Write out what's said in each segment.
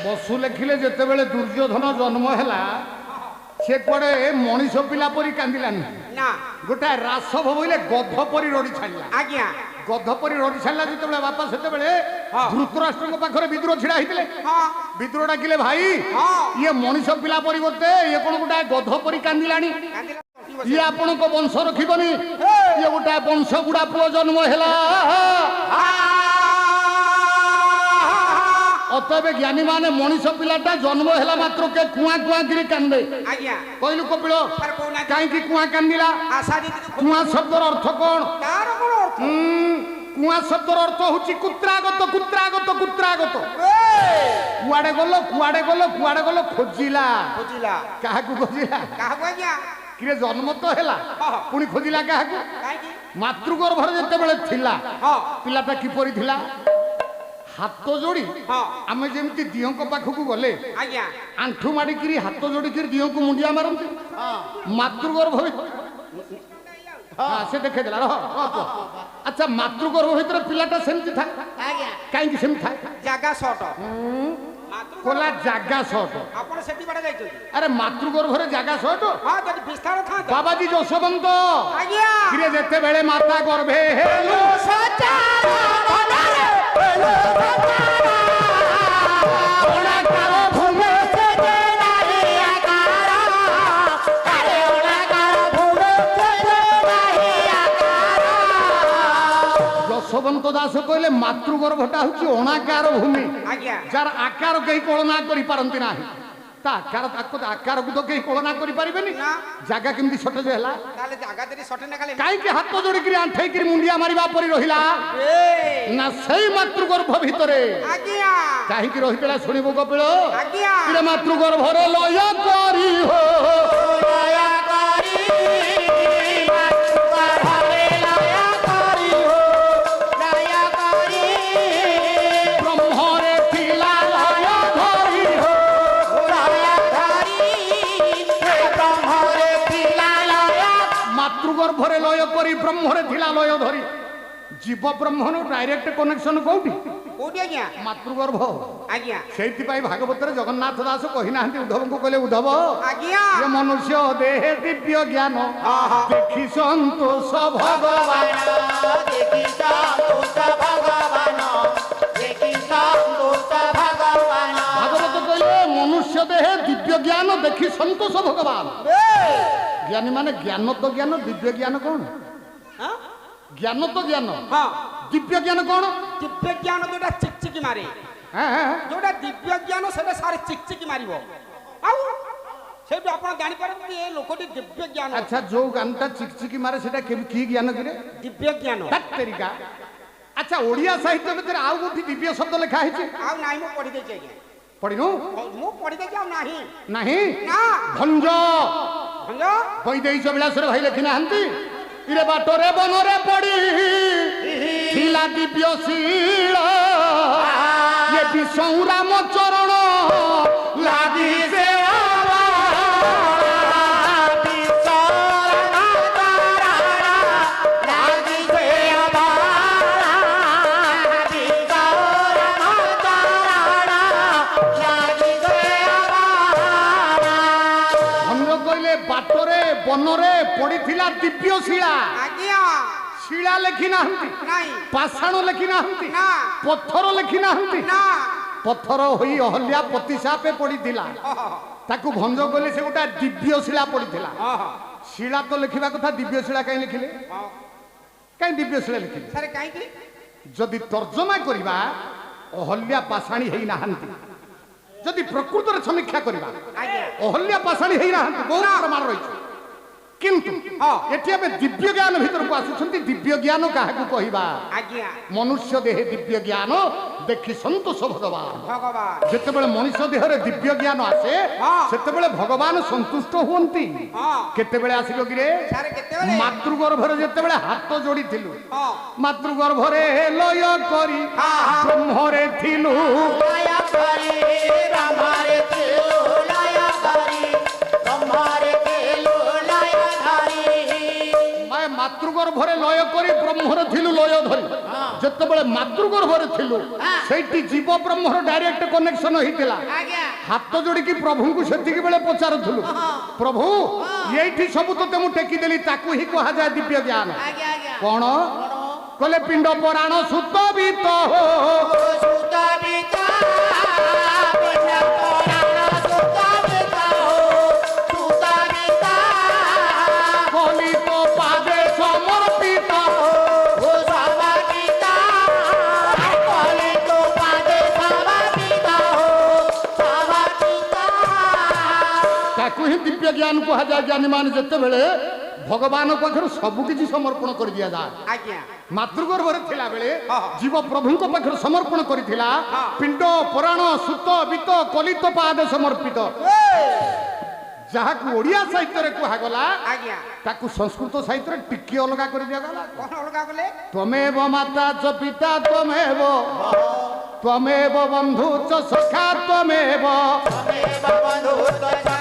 বসু লেখিলে যেতবেলে দুর্যোধন জন্ম হেলা সে কুয়াড়ে মଣିষ পিলা পরি কান্দিলানি না গোটাଏ ରାସଭ ବୋଇଲେ ଗଧ ପରି ରଡ଼ି ଛାଡ଼ିଲା ଆଜ୍ଞା ଗଧ ପରି ରଡ଼ି ଛାଡ଼ିଲା ଯେତେବେଳେ ବାପା ସେତେବେଳେ ହଁ। ଧୃତରାଷ୍ଟ୍ରଙ୍କ ପାଖରେ ବିଦ୍ରୋହ ଛିଡ଼ା ହେଇଥିଲେ ହଁ ବିଦ୍ରୋହ ଡାକିଲେ ଭାଇ ହଁ। ଇଏ ମଣିଷ ପିଲା ପରିବର୍ତ୍ତେ ଇଏ କଣ ଗୋଟାଏ ଗଧ ପରି କାନ୍ଦିଲାଣି କାନ୍ଦିଲା ଇଏ ଆପଣଙ୍କ ବଂଶ ରଖିବନି ଇଏ ଗୋଟାଏ ବଂଶ ଗୁଡା ପୁଅ ଜନ୍ମ ହେଲା ଅତଏବ ଜ୍ଞାନୀ ମାନେ ମଣିଷ ପିଲାଟା ଜନ୍ମ ହେଲା ମାତ୍ର କେ କୁଆଁ କୁଆଁ କିରି କାନ୍ଦେ ଆଜ୍ଞା କହିଲୁ କପିଳ ତାର କହୁନାହାନ୍ତି କାହିଁକି କୁଆଁ କାନ୍ଦିଲା ଆଶା ଦିଦି କୁଆଁ ଶବ୍ଦର ଅର୍ଥ କଣ ତାର କଣ ଅର୍ଥ কুয়া শব্দর অর্থ হচ্ছে কুত্রাগত কুত্রাগত কুত্রাগত কুয়াড়ে গল কুয়াড়ে গল কুয়াড়ে গল খোঁজিলা বুঝিলা কাহাকু খোঁজিলা কাহাକୁ আজ্ঞା কিরে জন্ম তো হেলা হ্যাঁ। পুনি খোঁজিলা কাহাকু কাହିଁକି মাতৃগর্ভরে যেতেবেলে থিলা ହଁ পিলাটা কিপরি থিলা হাত যোড়ি ହଁ আমি যেমতি দিহଙ୍କ পাখকু গলে ଆଜ୍ଞା আঁঠু মাড়িকি হাত যোড়িকি দিহଙ୍କୁ মুন্ডিয়া মারନ୍ତି মাতৃগর্ভ হ্যাঁ সে দেখে দিলা রহ আচ্ছা মাতৃগর্ভ ভিতরে পিলাটা সেমতি থাকে ଆଜ୍ଞା কাইকি সেমতি থাকে ଜାଗା ସଟ কোলা জাগা শর্ট ଆପଣ ସେଠି ବାଟେ ଯାଇଛନ୍ତି আরে মাতৃগর্ভরে জাগা শর্ট ହଁ ଯଦି ବିସ୍ତାର ଥାନ୍ତା বাবাজি যশবন্ত ଆଜ୍ଞା কিরে যেতেবেলে মাতা গর্ভে হেলু যশবন্ত দাস কইলে মাতৃগর্ভটা হচ্ছে অনাকার ভূমি ଆଜ୍ଞା যার আকার কেই কলনা করি পারନ୍ତି ନାହିଁ তা আকার তাকে আকারକୁ তো কেই কলনা করি পারিবেনি না জাগা কেমতি সটেজ হেলা ତାହେଲେ ଜାଗା ଦେଇ ସଟେ ନା ଖାଲି কাইকি হাত যোড়িকি আঁঠেইকি মুন্ডিয়া মারিবা পরি রহিলা না সেই মাতৃগর্ভ ভিতরে ଆଜ୍ଞା কাহিকি রহিলা শুনিবু কপিল ଆଜ୍ଞା কিরে মাতৃগর্ভরে লয় করি হো ব্রহ্মরে থিলা লয় ধরি হো মাতৃগর্ভরে লয় করি ব্রহ্মরে থিলা লয় ধরি জীব ব্রহ্মণ ডাইরেক্ট কনেকশন কোউটি କୋଉଠି ଆଜ୍ଞା মাতৃগর্ভ ଆଜ୍ଞା সেইপাই ভাগবতরে জগন্নাথ দাস কহি না উদ্ধবଙ୍କୁ কলে উদ্ধব ଆଜ୍ଞା যে মনুষ্য দেহে দিব্য জ্ঞান দেখি সন্তোষ ভগবান ভাগবত কইলে মনুষ্য দেহে দিব্য জ্ঞান দেখি সন্তোষ ভগবান জ্ঞানী মানে জ্ঞান তো জ্ঞান দিব্য জ্ঞান কোন ହଁ জ্ঞান তো জ্ঞান ହଁ দিব্য জ্ঞান কোন ଦିବ୍ୟ ଜ୍ଞାନ ଯୋଉଟା ଚିକଚିକି ମାରେ হ্যাঁ হ্যাঁ ଯୋଉଟା ଦିବ୍ୟ ଜ୍ଞାନ ସେଟା ସାରେ ଚିକଚିକି ମାରିବ ଆଉ ସେଇଠୁ ଆପଣ ଜାଣିପାରନ୍ତି ଏ ଲୋକଟି ଦିବ୍ୟ ଜ୍ଞାନ আচ্ছা যে গানটা চিকচিকি মারে সেটা কি জ্ঞান কিরে ଦିବ୍ୟ ଜ୍ଞାନ তেরিকা আচ্ছা ওড়িয়া সাহিত্য ভিতরে আউ গোটি দিব্য শব্দ লেখা হয়েছে ଆଉ ନାହିଁ ମୁଁ ପଢିଦେଇଛି ଆଜ୍ଞା পড়িনু ମୁଁ ପଢିଦେଇଛି ଆଉ ନାହିଁ ନାହିଁ ନା ভঞ্জ ଭଞ୍ଜ বৈদেহীশ বিলাসরে ভাই লেখি নাহান্তি ইরে বাটরে বনরে পড়ি থিলা দিব্য শিল ইয়ে বিষ্ণু রাম চরণ লাগি সে বাটরে বনরে পড়িথিলা দিব্য শিলা ଆଜ୍ଞା শিলা লেখি নাহান্তি ନାହିଁ পাষাণ লেখি নাহান্তি ନା পথর লেখি নাহান্তি ନା পথর হই অহল্যা পতি সাপে পড়িথিলা তাকু ভঞ্জ কইলে সে গোটা দিব্য শিলা পড়িথিলা শিলা তো লেখিবা কথা দিব্য শিলা কাই লিখিলে কাই দিব্য শিলা লিখিলে ସାରେ କାହିଁକି যদি তর্জমা করিবা অহল্যা পাষাণী হেই নাহান্তি যদি প্রকৃতরে সমীক্ষা করিবা ଆଜ୍ଞା অহল্যা পাষাণী হেই নাহান্তি বহু প্রমাণ রয়েছে কিন্তু এটি আমি দিব্য জ্ঞান ভিতরକୁ আসুଛନ୍ତି দিব্য জ্ঞান কাহাকু কহিবা ଆଜ୍ଞା মনুষ্য দেহে দিব্য জ্ঞান দেখি সন্তোষ ভগবান ଭଗବାନ যেତେବେଳେ মଣିষ দেহরে দিব্য জ্ঞান আসে সেতেବେଳେ ভগবান সন্তুষ্ট হুଅନ୍ତି ହଁ কেতেବେଳେ আসিল কিরে ସାରେ କେତେବେଳେ মাতৃগর্ভরে যেতেବେଳେ হাত যোড়িଥିଲୁ ହଁ মাতৃগর্ভরে লয় করি ব্রহ্মরে থিলু মাতৃগর্ভরে লয় করি ব্রহ্মরে থিলু লয় ধরি ଯେତେବେଳେ ମାତୃଗର୍ଭରେ ଥିଲୁ ସେଇଠି ଜୀବ ବ୍ରହ୍ମର ଡାଇରେକ୍ଟ କନେକ୍ସନ ହେଇଥିଲା। ଆଜ୍ଞା ହାତ ଯୋଡ଼ିକି ପ୍ରଭୁଙ୍କୁ ସେତିକି ବେଳେ ପଚାରୁଥିଲୁ, ପ୍ରଭୁ ଏଇଠି ସବୁ ତତେ ମୁଁ ଟେକିଦେଲି, ତାକୁ ହିଁ କୁହାଯାଏ ଦିବ୍ୟ ଜ୍ଞାନ। ଆଜ୍ଞା ଆଜ୍ଞା କଣ କହିଲେ? ପିଣ୍ଡ ପରାଣ ସୁତ ବିତ ହୋ ସୁତବିତା ପିଣ୍ଡ ପରାଣ ସୁତବିତା ସୁତବିତା কলিত পাদে সমর্পিত ও সবাবিতা কলে তো পাদে সবাবিতা সবাবিতা ତାକୁ ହିଁ ଦିବ୍ୟ ଜ୍ଞାନ କୁହାଯାଏ। ଜ୍ଞାନୀ ମାନେ ଯେତେବେଳେ ଭଗବାନ ପାଖରେ ସବୁ କିଛି ସମର୍ପଣ କରି ଦିଆଯାଏ। ଆଜ୍ଞା ମାତୃଗର୍ଭରେ ଥିଲା ବେଳେ ଜୀବ ପ୍ରଭୁଙ୍କ ପାଖରେ ସମର୍ପଣ କରିଥିଲା। ପିଣ୍ଡ ପରାଣ ସୁତ ବିତ କଲିତ ପାଦେ ସମର୍ପିତ, ଯାହାକୁ ଓଡ଼ିଆ ସାହିତ୍ୟରେ କୁହାଗଲା ଆଜ୍ଞା ତାକୁ ସଂସ୍କୃତ ସାହିତ୍ୟରେ ଟିକେ ଅଲଗା କରି ଦିଆଗଲା। କଣ ଅଲଗା କଲେ? ତ୍ୱମେବ ମାତା ଚ ପିତା ତ୍ୱମେବ ବନ୍ଧୁ ଚ ସଖା ତ୍ୱମେବ তমেব বন্ধু সখা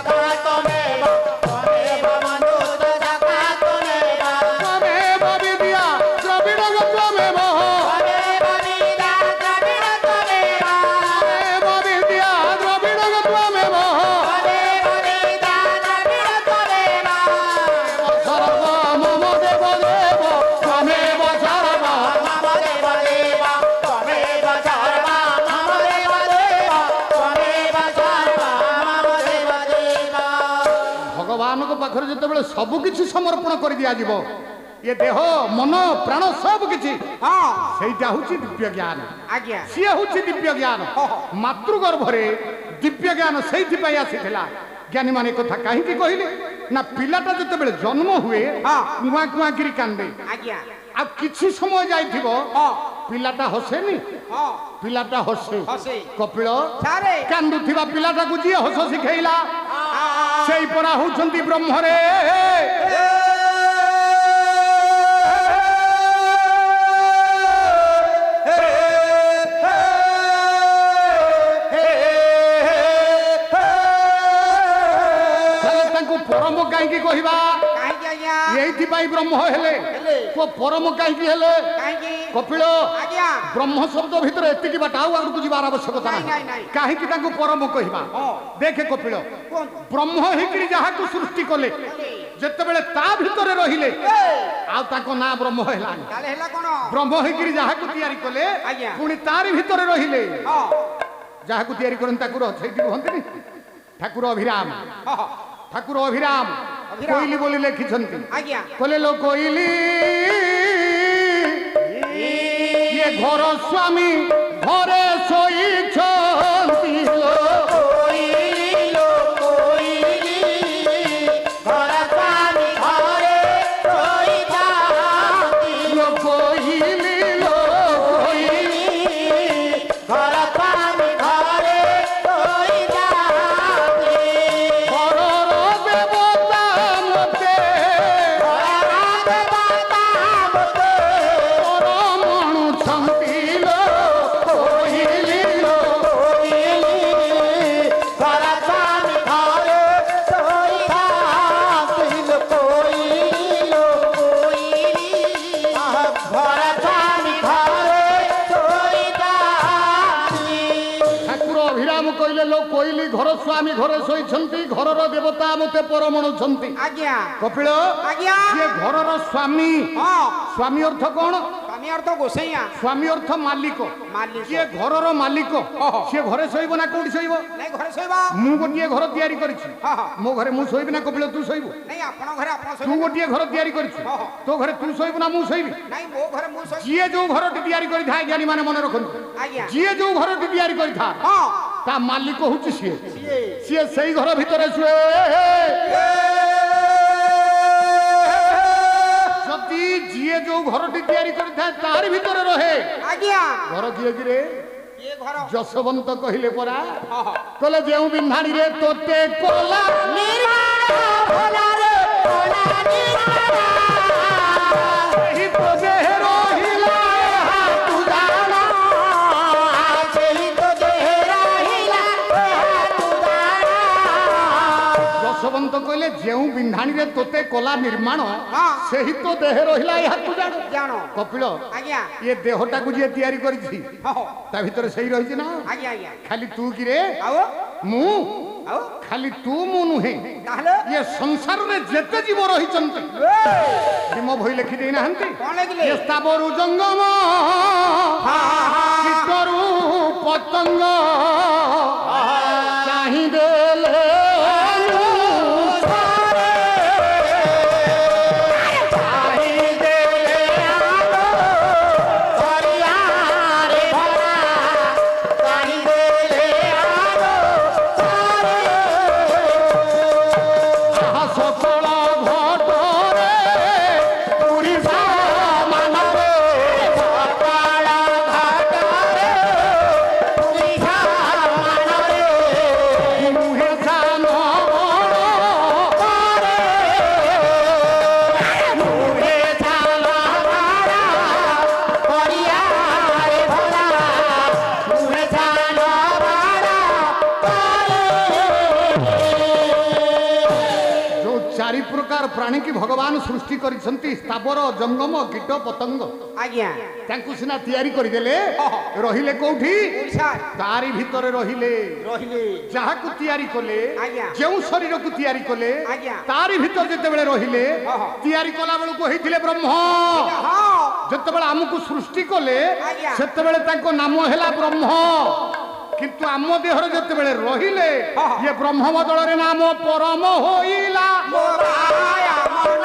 তমেব তমেব বন্ধু সখা তমেব ত্ୱମେବ ବିଦ୍ୟା দ্রবিড় ত্ୱମେବ তমেব বিদা দ্রবিড় তমেব ত্ୱମେବ ବିଦ୍ୟା দ্রবিড় ত্ୱମେବ তমেব বিদা দ্রবিড় তমেব সর্ব মম দেব দেব ত্ୱমেব সর্ব মম দেব দেব তমেব সর্বা মম দেব দেব তমেব সর্বা মম দেব দেব ଭଗବାନଙ୍କ ପାଖରେ ଯେତେବେଳେ ସବୁ କିଛି ସମର୍ପଣ କରି ଦିଆଯିବ, ଏ ଦେହ ମନ ପ୍ରାଣ ସବୁ କିଛି, ହଁ ସେଇଟା ହଉଛି ଦିବ୍ୟ ଜ୍ଞାନ। ଆଜ୍ଞା ସିଏ ହଉଛି ଦିବ୍ୟ ଜ୍ଞାନ। ମାତୃଗର୍ଭରେ ଦିବ୍ୟ ଜ୍ଞାନ ସେଇଥିପାଇଁ ଆସିଥିଲା। ଜ୍ଞାନୀ ମାନେ କଥା କାହିଁକି କହିଲେ ନା, ପିଲାଟା ଯେତେବେଳେ ଜନ୍ମ ହୁଏ କୁଆଁ କୁଆଁ କିରି କାନ୍ଦେ, ଆଜ୍ଞା ଆଉ କିଛି ସମୟ ଯାଇଥିବ ହଁ ପିଲାଟା ହସେନି, ହଁ ପିଲାଟା ହସେ। ହସେ। କପିଳ ସାରେ କାନ୍ଦୁଥିବା ପିଲାଟାକୁ ଯିଏ ହସ ଶିଖେଇଲା ସେଇ ପରା ହଉଛନ୍ତି ବ୍ରହ୍ମରେ। ତାହେଲେ ତାଙ୍କୁ ପରମ କାହିଁକି କହିବା? କାହିଁକି ଆଜ୍ଞା? ଏଇଥିପାଇଁ ବ୍ରହ୍ମ ହେଲେ। ହେଲେ। ତ ପରମ କାହିଁକି ହେଲେ? କାହିଁକି? କପିଳ ଆଜ୍ଞା ବ୍ରହ୍ମ ଶବ୍ଦ ଭିତରେ ଏତିକି ବାଟ, ଆଉ ଆଗକୁ ଯିବାର ଆବଶ୍ୟକତା ନାଇଁ, ନାହିଁ। ନାଇଁ। କାହିଁକି ତାଙ୍କୁ ପରମ କହିବା? ହଁ। ଦେଖେ କପିଳ, କୁହନ୍ତୁ। ବ୍ରହ୍ମ ହେଇକିରି ଯାହାକୁ ସୃଷ୍ଟି କଲେ, ଯେତେବେଳେ ତା ଭିତରେ ରହିଲେ ଆଉ ତାଙ୍କ ନାଁ ବ୍ରହ୍ମ ହେଲାନି। ତାହେଲେ ହେଲା କଣ? ବ୍ରହ୍ମ ହେଇକିରି ଯାହାକୁ ତିଆରି କଲେ ଆଜ୍ଞା। ପୁଣି ତାରି ଭିତରେ ରହିଲେ। ହଁ ଯାହାକୁ ତିଆରି କରନ୍ତି ତାକୁ ସେଇଠି ରୁହନ୍ତିନି। ଠାକୁର ଅଭିରାମ, ହଁ ଠାକୁର ଅଭିରାମ ଅଭିରାମ। କୋଇଲି ବୋଲି ଲେଖିଛନ୍ତି। ଆଜ୍ଞା କହିଲେ ଲୋ କୋଇଲି ଇଏ ଘର ସ୍ୱାମୀ ଘରେ ଶୋଇଛନ୍ତି ଲୋ। কোইলি ঘর স্বামী ঘরে শোইতাতি ଲୋ କୋଇଲି ଲୋ କୋଇଲି ঘর স্বামী ঘরে শোইতাতি ଘରର ଦେବତା ମୋତେ ପରମଣୁଛନ୍ତି ଲୋ କୋଇଲି ଲୋ। ঘর স্বামী ঘরে শোইতাতি ঘর স্বামী ঘরে শোইতাতি ଠାକୁର ଅଭିରାମ କହିଲେ ଲୋ କୋଇଲି ଘର ସ୍ୱାମୀ ଘରେ ଶୋଇଛନ୍ତି, ଘରର ଦେବତା ମୋତେ ପରମଣୁଛନ୍ତି। ଆଜ୍ଞା କପିଳ ଆଜ୍ଞା ସିଏ ଘରର ସ୍ୱାମୀ। ହଁ ସ୍ୱାମୀ ଅର୍ଥ କଣ? ସ୍ୱାମୀ ଅର୍ଥ ଗୋସେଇଆ ସ୍ୱାମୀ ଅର୍ଥ ମାଲିକ। ମାଲିକ। ସିଏ ଘରର ମାଲିକ। ଓହୋ। ସିଏ ଘରେ ଶୋଇବ ନା କୋଉଠି ଶୋଇବ? ନାଇଁ ଘରେ ଶୋଇବା। ମୁଁ ଗୋଟିଏ ଘର ତିଆରି କରିଛି, ହଁ ହଁ ମୋ ଘରେ ମୁଁ ଶୋଇବି ନା କପିଳ ତୁ ଶୋଇବୁ? ନାଇଁ ଆପଣଙ୍କ ଘରେ ଆପଣ ତୁ ଶୋଇବେ। ଗୋଟିଏ ଘର ତିଆରି କରିଛୁ, ହଁ, ହଁ। ତୋ ଘରେ ତୁ ଶୋଇବୁ ନା ମୁଁ ଶୋଇବି? ନାଇଁ ମୋ ଘରେ ମୁଁ ଶୋଇବି। ଯିଏ ଯୋଉ ଘରଟି ତିଆରି କରିଥାଏ, ଜ୍ଞାନୀ ମାନେ ମନେ ରଖନ୍ତୁ, ଆଜ୍ଞା ଯିଏ ଯୋଉ ଘରଟି ତିଆରି କରିଥାଏ ହଁ ତା ମାଲିକ ହଉଛି ସିଏ। ସିଏ ସିଏ ସେଇ ଘର ଭିତରେ ଶୁଏ। ଯଦି ଯିଏ ଯୋଉ ଘରଟି ତିଆରି କରିଥାଏ ତାରି ଭିତରେ ରହେ, ଆଜ୍ଞା ଘର କିଏ କିରେ? ଇଏ ଘର ଯଶବନ୍ତ କହିଲେ ପରା, ହଁ ହଁ କହିଲେ ଯେଉଁ ବିନ୍ଧାଣିରେ ତୋତେ କଲା ସେହି ପଦେ ରହିଲା ତୁ ଜାଣା। ଯଶବନ୍ତ କହିଲେ ଯେଉଁ ବିନ୍ଧାଣୀରେ ତୋତେ କଲା ନିର୍ମାଣ ହଁ। ସେହି ତ ଦେହେ ରହିଲା ଏହା ତୁ ଜାଣ ଜାଣ କପିଳ ଆଜ୍ଞା ଇଏ ଦେହଟାକୁ ଯିଏ ତିଆରି କରିଛି ହଁ ତା ଭିତରେ ସେଇ ରହିଛି ନା ଆଜ୍ଞା ଆଜ୍ଞା ଖାଲି ତୁ କିରେ ଆଉ ମୁଁ ଆଉ ଖାଲି ତୁ ମୁଁ ନୁହେଁ ତାହେଲେ ଇଏ ସଂସାରରେ ଯେତେ ଜୀବ ରହିଛନ୍ତି ଭୀମ ଭୋଇ ଲେଖି ଦେଇନାହାନ୍ତି କଣ ଲେଖିଲେ ଇଏ ସ୍ଥାବରୁ ଜଙ୍ଗମ କୀଟରୁ ପତଙ୍ଗ ଚାହିଁଦେଲେ ସକଳ ଘଟରେ ପୁରିଷା ମାନବେ ସକାଳ ଘାଟରେ ପୁରିଷା ମାନବେ ମୁହେ ସାନ ବଡ଼ ମୁହେ ସାନ ବଡ଼ କରିଆରେ ଭଲା ମୁହେ ସାନ ଯୋଉ ଚାରି ପ୍ରକାର ପ୍ରାଣୀ କି ଭଗବାନ ସୃଷ୍ଟି କରିଛନ୍ତି ସ୍ଥାବର ଜଙ୍ଗମ କୀଟ ପତଙ୍ଗ ଆଜ୍ଞା ତାଙ୍କୁ ସିନା ତିଆରି କରିଦେଲେ ରହିଲେ କୋଉଠି ଓଡ଼ିଶା ତାରି ଭିତରେ ରହିଲେ ରହିଲେ ଯାହାକୁ ତିଆରି କଲେ ଆଜ୍ଞା। ଯେଉଁ ଶରୀରକୁ ତିଆରି କଲେ ଆଜ୍ଞା। ତାରି ଭିତରେ ଯେତେବେଳେ ରହିଲେ ହଁ। ତିଆରି କଲା ବେଳକୁ ହେଇଥିଲେ ବ୍ରହ୍ମ ହଁ ଯେତେବେଳେ ଆମକୁ ସୃଷ୍ଟି କଲେ ଆଜ୍ଞା। ସେତେବେଳେ ତାଙ୍କ ନାମ ହେଲା ବ୍ରହ୍ମ କିନ୍ତୁ ଆମ ଦେହରେ ଯେତେବେଳେ ରହିଲେ ହଁ। ଇଏ ବ୍ରହ୍ମ ବଦଳରେ ନାମ ପରମ ହୋଇଲା ମୋର ଆୟା ମନ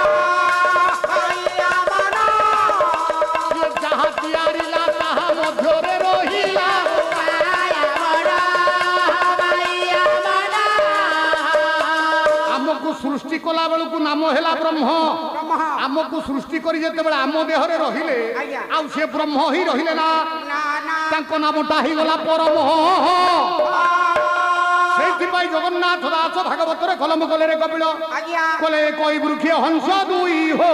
ଆୟା ମନ ଇଏ ଯାହା ତିଆରିଲା ତାହା ମଧ୍ୟରେ ରହିଲା ଆମକୁ ସୃଷ୍ଟି କଲା ବେଳକୁ ନାମ ହେଲା ବ୍ରହ୍ମ ବ୍ରହ୍ମ ଆମକୁ ସୃଷ୍ଟି କରି ଯେତେବେଳେ ଆମ ଦେହରେ ରହିଲେ ଆଜ୍ଞା। ଆଉ ସେ ବ୍ରହ୍ମ ହିଁ ରହିଲେ ନା ନା ନା ତାଙ୍କ ନାମଟା ହେଇଗଲା ପରମ ସେଇଥିପାଇଁ ଜଗନ୍ନାଥ ଦାସ ଭାଗବତରେ କଲମ କଲେରେ କପିଳ ଆଜ୍ଞା କଲେ କଇ ବୃକ୍ଷ ହଂସ ଦୁଇ ହୋ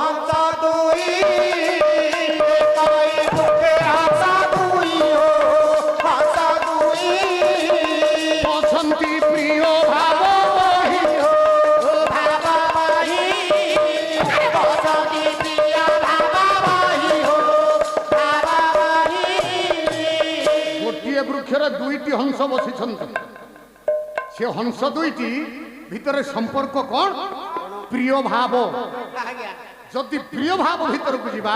ହଂସ ଦୁଇ କଇ ବୁକେ ହଂସ ଦୁଇ ହଂସ ଦୁଇ ଅଛନ୍ତି ପ୍ରିୟ ଭାବ ବହି ଭାବ ବହି ବସତି ପ୍ରିୟ ଭାବ ବହି ଭାବ ବହି ଗୋଟିଏ ବୃକ୍ଷରେ ଦୁଇଟି ହଂସ ବସିଛନ୍ତି ସେ ହଂସ ଦୁଇଟି ଭିତରେ ସମ୍ପର୍କ କଣ ପ୍ରିୟ ଭାବ ଆଜ୍ଞା ଯଦି ପ୍ରିୟ ଭାବ ଭିତରକୁ ଯିବା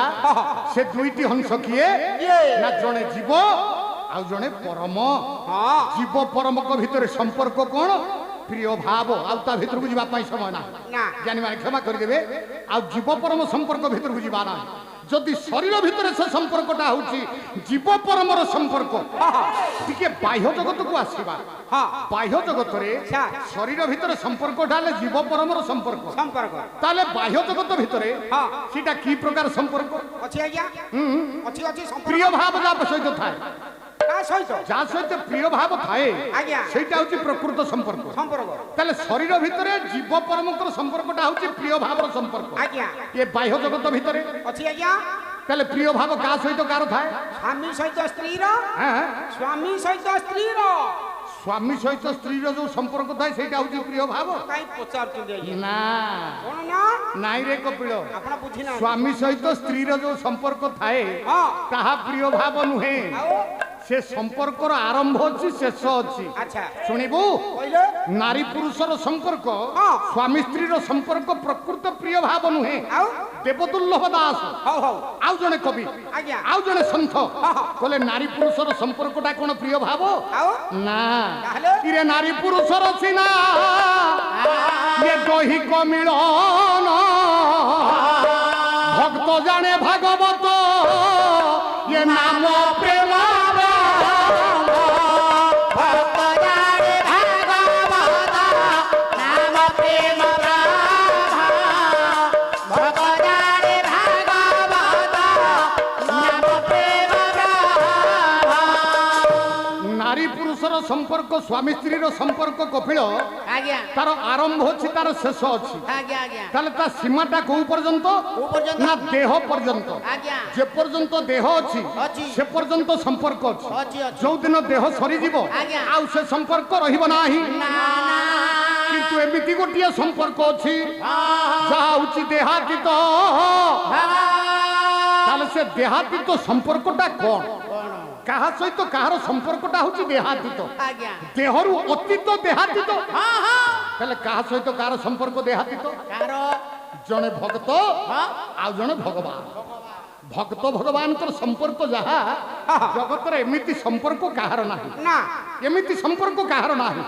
ସେ ଦୁଇଟି ହଂସ କିଏ ନା ଜଣେ ଜୀବ ଆଉ ଜଣେ ପରମ ହଁ ଜୀବ ପରମଙ୍କ ଭିତରେ ସମ୍ପର୍କ କଣ ପ୍ରିୟ ଭାବ ଆଉ ତା ଭିତରକୁ ଯିବା ପାଇଁ ସମୟ ନାହିଁ ନା ଜ୍ଞାନୀମାନେ କ୍ଷମା କରିଦେବେ ଆଉ ଜୀବ ପରମ ସମ୍ପର୍କ ଭିତରକୁ ଯିବା ନାହିଁ ଯଦି ଶରୀର ଭିତରେ ସେ ସମ୍ପର୍କଟା ହଉଛି ଜୀବ ପରମର ସମ୍ପର୍କ ଟିକେ ବାହ୍ୟ ଜଗତକୁ ଆସିବା ହଁ ବାହ୍ୟ ଜଗତରେ ଆଚ୍ଛା। ଶରୀର ଭିତରେ ସମ୍ପର୍କଟା ହେଲେ ଜୀବ ପରମର ସମ୍ପର୍କ ସମ୍ପର୍କ ତାହେଲେ ବାହ୍ୟ ଜଗତ ଭିତରେ ହଁ ସେଟା କି ପ୍ରକାର ସମ୍ପର୍କ ଅଛି ଆଜ୍ଞା ଅଛି ଅଛି ସମ୍ପର୍କ ପ୍ରିୟ ଭାବ ଯାହା ସହିତ ଥାଏ ତା ସହିତ ଯାହା ସହିତ ପ୍ରିୟ ଭାବ ଥାଏ ଆଜ୍ଞା। ସେଇଟା ହଉଛି ପ୍ରକୃତ ସମ୍ପର୍କ ସମ୍ପର୍କ ତାହେଲେ ଶରୀର ଭିତରେ ଜୀବ ପରମଙ୍କର ସମ୍ପର୍କଟା ହଉଛି ପ୍ରିୟ ଭାବର ସମ୍ପର୍କ ଆଜ୍ଞା ଏ ବାହ୍ୟ ଜଗତ ଭିତରେ ଅଛି ଆଜ୍ଞା ତାହେଲେ ପ୍ରିୟ ଭାବ କାହା ସହିତ କାହାର ଥାଏ ସ୍ୱାମୀ ସହିତ ସ୍ତ୍ରୀର ହାଁ? ସ୍ୱାମୀ ସହିତ ସ୍ତ୍ରୀର ସ୍ୱାମୀ ସହିତ ସ୍ତ୍ରୀର ଯୋଉ ସମ୍ପର୍କ ଥାଏ ସେଇଟା ହଉଛି ପ୍ରିୟ ଭାବ କାଇଁ ପଚାରୁଛନ୍ତି ଆଜ୍ଞା ନା କଣ ନା ନାଇଁ ରେ କପିଳ ଆପଣ ବୁଝିନା ସ୍ୱାମୀ ସହିତ ସ୍ତ୍ରୀର ଯୋଉ ସମ୍ପର୍କ ଥାଏ ହଁ ତାହା ପ୍ରିୟ ଭାବ ନୁହେଁ ଆଉ ସେ ସମ୍ପର୍କର ଆରମ୍ଭ ଅଛି ଶେଷ ଅଛି ଆଚ୍ଛା ଶୁଣିବୁ କହିଲେ ନାରୀ ପୁରୁଷର ସମ୍ପର୍କ ହଁ। ସ୍ୱାମୀ ସ୍ତ୍ରୀର ସମ୍ପର୍କ ପ୍ରକୃତ ପ୍ରିୟ ଭାବ ନୁହେଁ ଆଉ ଦେବଦୁର୍ଲଭ ଦାସ ହଉ ହଉ ଆଉ ଜଣେ କବି ଆଜ୍ଞା ଆଉ ଜଣେ ସନ୍ଥ ହଁ। କହିଲେ ନାରୀ ପୁରୁଷର ସମ୍ପର୍କଟା କଣ ପ୍ରିୟ ଭାବ ଆଉ ନା ତାହେଲେ? ଇରେ ନାରୀ ପୁରୁଷର ସିନା ଇଏ ଦୈହିକ ମିଳନ ভক্ত জানে ভাগবত এ নাম প্রেম ভক্ত জানে ভাগবত নাম প্রেম ভক্ত জানে ভাগবত নাম প্রেম নারী পুরুষর সম্পর্ক স্বামী স্ত্রীর সম্পর্ক কপিল আজ্ঞা তার আরম্ভ হচ্ছে তার শেষ অছি আজ্ঞা আজ্ঞা তাহলে তা সীমাটা কোউ পর্যন্ত কোউ পর্যন্ত? না দেহ পর্যন্ত আজ্ঞা যে পর্যন্ত দেহ অছি অছি। সে পর্যন্ত সম্পর্ক অছি অছি, অছি। যোউ দিন দেহ সরিଯିବ আজ্ঞা। ଆଉ ସେ ସମ୍ପର୍କ ରହିବ ନାହିଁ না না কিন্তু এমিতি গোটিଏ সম্পর্ক ଅଛି ଯାହା ହଉଛି ଦେହାତୀତ। ତାହେଲେ ସେ ଦେହାତୀତ ସମ୍ପର୍କଟା କ'ଣ? କାହା ସହିତ କାହାର ସମ୍ପର୍କଟା ହଉଛି ଦେହାତୀତ। ଆଜ୍ଞା ଦେହରୁ ଅତୀତ ଦେହାତୀତ। ହଁ ହଁ ତାହେଲେ କାହା ସହିତ କାହାର ସମ୍ପର୍କ ଦେହାତୀତ? କାହାର ଜଣେ ଭକ୍ତ ଆଉ ଜଣେ ଭଗବାନ। ଭକ୍ତ ଭଗବାନଙ୍କର ସମ୍ପର୍କ ଯାହା ଜଗତରେ ଏମିତି ସମ୍ପର୍କ କାହାର ନାହିଁ। ନା ଏମିତି ସମ୍ପର୍କ କାହାର ନାହିଁ।